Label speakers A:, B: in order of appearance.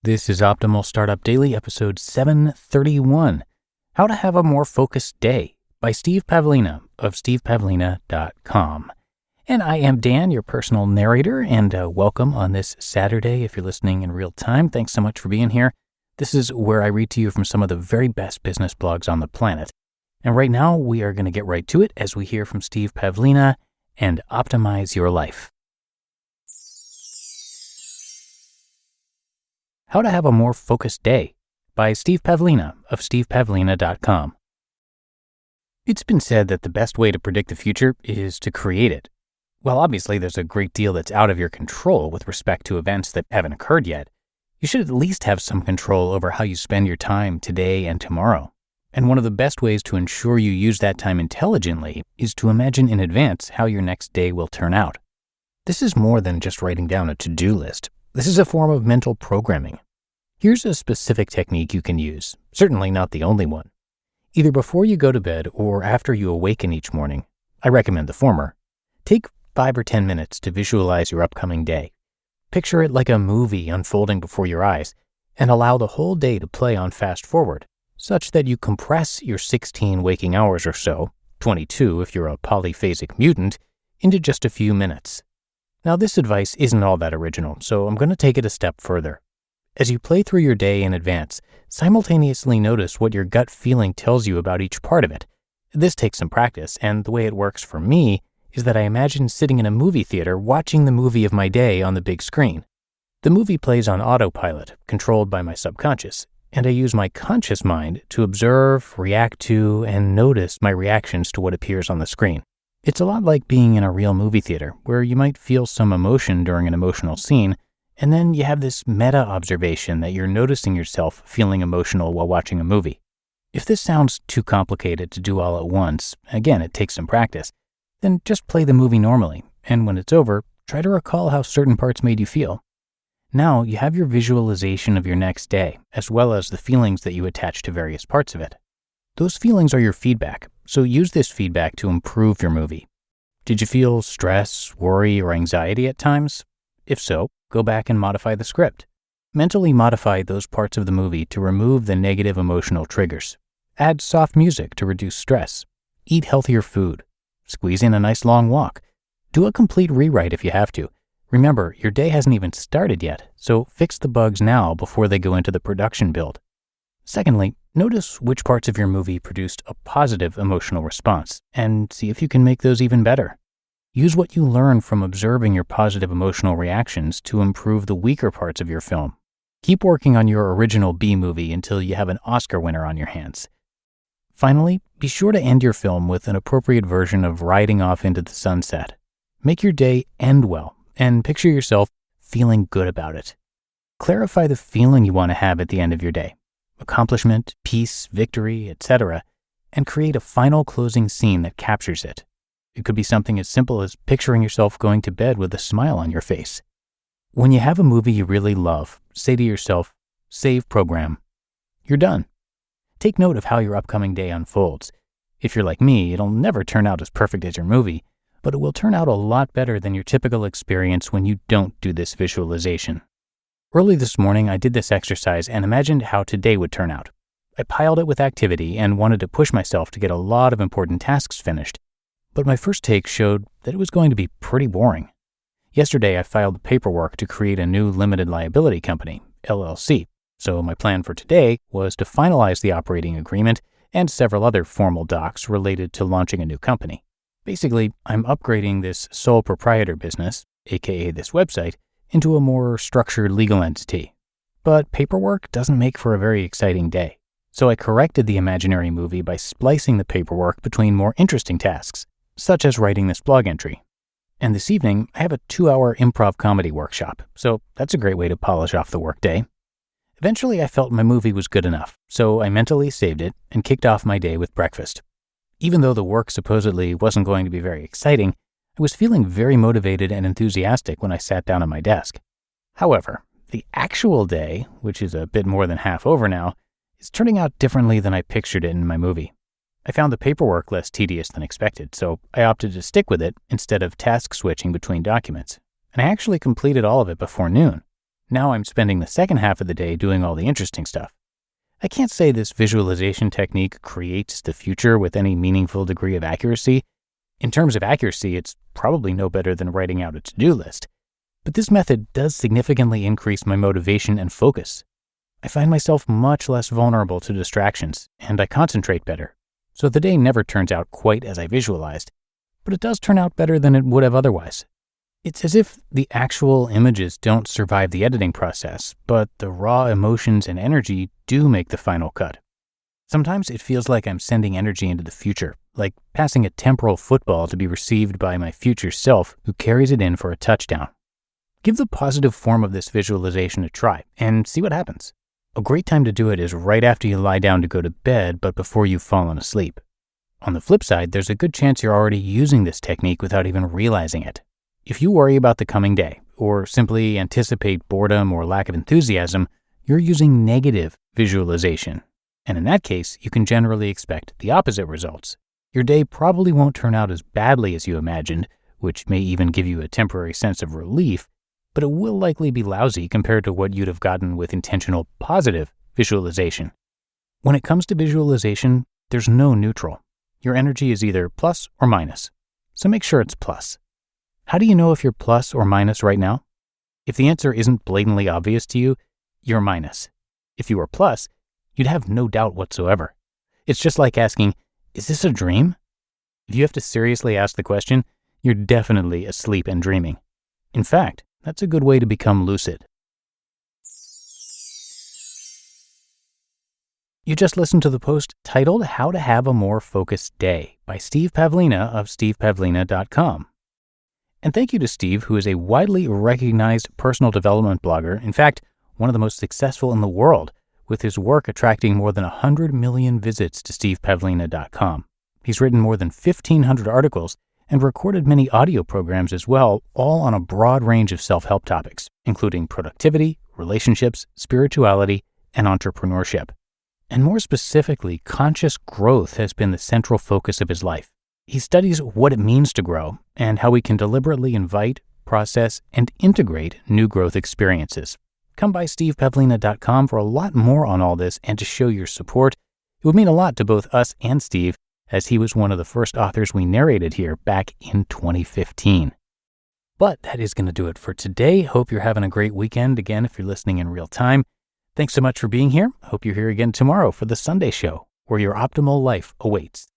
A: This is Optimal Startup Daily, episode 731, How to Have a More Focused Day by Steve Pavlina of stevepavlina.com. And I am Dan, your personal narrator, and welcome on this Saturday if you're listening in real time. Thanks so much for being here. This is where I read to you from some of the very best business blogs on the planet. And right now, we are going to get right to it as we hear from Steve Pavlina and optimize your life. How to Have a More Focused Day by Steve Pavlina of stevepavlina.com. It's been said that the best way to predict the future is to create it. While obviously there's a great deal that's out of your control with respect to events that haven't occurred yet, you should at least have some control over how you spend your time today and tomorrow. And one of the best ways to ensure you use that time intelligently is to imagine in advance how your next day will turn out. This is more than just writing down a to-do list. This is a form of mental programming. Here's a specific technique you can use, certainly not the only one. Either before you go to bed or after you awaken each morning, I recommend the former, take 5 or 10 minutes to visualize your upcoming day. Picture it like a movie unfolding before your eyes and allow the whole day to play on fast forward, such that you compress your 16 waking hours or so, 22 if you're a polyphasic mutant, into just a few minutes. Now, this advice isn't all that original, so I'm going to take it a step further. As you play through your day in advance, simultaneously notice what your gut feeling tells you about each part of it. This takes some practice, and the way it works for me is that I imagine sitting in a movie theater watching the movie of my day on the big screen. The movie plays on autopilot, controlled by my subconscious, and I use my conscious mind to observe, react to, and notice my reactions to what appears on the screen. It's a lot like being in a real movie theater, where you might feel some emotion during an emotional scene, and then you have this meta-observation that you're noticing yourself feeling emotional while watching a movie. If this sounds too complicated to do all at once, again, it takes some practice, then just play the movie normally, and when it's over, try to recall how certain parts made you feel. Now you have your visualization of your next day, as well as the feelings that you attach to various parts of it. Those feelings are your feedback, so use this feedback to improve your movie. Did you feel stress, worry, or anxiety at times? If so, go back and modify the script. Mentally modify those parts of the movie to remove the negative emotional triggers. Add soft music to reduce stress. Eat healthier food. Squeeze in a nice long walk. Do a complete rewrite if you have to. Remember, your day hasn't even started yet, so fix the bugs now before they go into the production build. Secondly, notice which parts of your movie produced a positive emotional response, and see if you can make those even better. Use what you learn from observing your positive emotional reactions to improve the weaker parts of your film. Keep working on your original B movie until you have an Oscar winner on your hands. Finally, be sure to end your film with an appropriate version of riding off into the sunset. Make your day end well, and picture yourself feeling good about it. Clarify the feeling you want to have at the end of your day. Accomplishment, peace, victory, etc., and create a final closing scene that captures it. It could be something as simple as picturing yourself going to bed with a smile on your face. When you have a movie you really love, say to yourself, "Save program." You're done. Take note of how your upcoming day unfolds. If you're like me, it'll never turn out as perfect as your movie, but it will turn out a lot better than your typical experience when you don't do this visualization. Early this morning, I did this exercise and imagined how today would turn out. I piled it with activity and wanted to push myself to get a lot of important tasks finished, but my first take showed that it was going to be pretty boring. Yesterday, I filed the paperwork to create a new limited liability company, LLC, so my plan for today was to finalize the operating agreement and several other formal docs related to launching a new company. Basically, I'm upgrading this sole proprietor business, aka this website, into a more structured legal entity. But paperwork doesn't make for a very exciting day. So I corrected the imaginary movie by splicing the paperwork between more interesting tasks, such as writing this blog entry. And this evening, I have a 2-hour improv comedy workshop, so that's a great way to polish off the workday. Eventually, I felt my movie was good enough, so I mentally saved it and kicked off my day with breakfast. Even though the work supposedly wasn't going to be very exciting, I was feeling very motivated and enthusiastic when I sat down at my desk. However, the actual day, which is a bit more than half over now, is turning out differently than I pictured it in my movie. I found the paperwork less tedious than expected, so I opted to stick with it instead of task switching between documents. And I actually completed all of it before noon. Now I'm spending the second half of the day doing all the interesting stuff. I can't say this visualization technique creates the future with any meaningful degree of accuracy. In terms of accuracy, it's probably no better than writing out a to-do list. But this method does significantly increase my motivation and focus. I find myself much less vulnerable to distractions, and I concentrate better. So the day never turns out quite as I visualized, but it does turn out better than it would have otherwise. It's as if the actual images don't survive the editing process, but the raw emotions and energy do make the final cut. Sometimes it feels like I'm sending energy into the future, like passing a temporal football to be received by my future self who carries it in for a touchdown. Give the positive form of this visualization a try and see what happens. A great time to do it is right after you lie down to go to bed, but before you've fallen asleep. On the flip side, there's a good chance you're already using this technique without even realizing it. If you worry about the coming day, or simply anticipate boredom or lack of enthusiasm, you're using negative visualization. And in that case, you can generally expect the opposite results. Your day probably won't turn out as badly as you imagined, which may even give you a temporary sense of relief, but it will likely be lousy compared to what you'd have gotten with intentional positive visualization. When it comes to visualization, there's no neutral. Your energy is either plus or minus, so make sure it's plus. How do you know if you're plus or minus right now? If the answer isn't blatantly obvious to you, you're minus. If you were plus, you'd have no doubt whatsoever. It's just like asking, is this a dream? If you have to seriously ask the question, you're definitely asleep and dreaming. In fact, that's a good way to become lucid. You just listened to the post titled How to Have a More Focused Day by Steve Pavlina of stevepavlina.com. And thank you to Steve, who is a widely recognized personal development blogger, in fact, one of the most successful in the world, with his work attracting more than 100 million visits to stevepavlina.com. He's written more than 1,500 articles and recorded many audio programs as well, all on a broad range of self-help topics, including productivity, relationships, spirituality, and entrepreneurship. And more specifically, conscious growth has been the central focus of his life. He studies what it means to grow and how we can deliberately invite, process, and integrate new growth experiences. Come by stevepavlina.com for a lot more on all this and to show your support. It would mean a lot to both us and Steve, as he was one of the first authors we narrated here back in 2015. But that is going to do it for today. Hope you're having a great weekend, again, if you're listening in real time. Thanks so much for being here. Hope you're here again tomorrow for the Sunday show, where your optimal life awaits.